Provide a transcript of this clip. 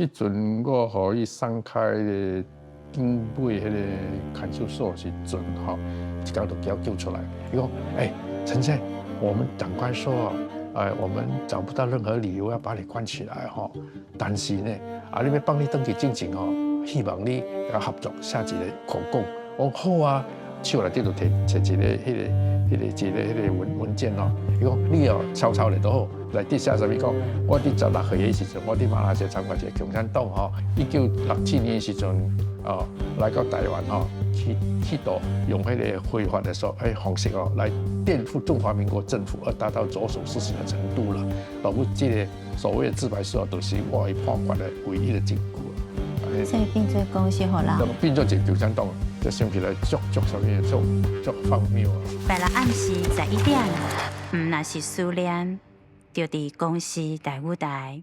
迄阵我互伊送开的警卫迄个看守所时阵吼，一工就叫我叫出来，伊讲：陈先，我们长官说我们找不到任何理由要把你关起来吼，但是呢，你要帮你登记正经吼，希望你甲合作写一个口供。我讲好啊，手内底就摕一个迄个文件哦。伊讲你抄抄咧都好，内底写啥物讲，我伫16岁的时阵，我伫马来西亚参加一个共产党吼，1967年的时阵来到台湾吼，企图用迄个非法的方式来颠覆中华民国政府，而达到左手事情的程度啦。我这个所谓的自白书，就是我的判决的唯一的证据。所以变做公司互人，变做一个共产党，就想起来足什么足荒谬啊！拜六暗时11点，若是思念，就伫公司大舞台。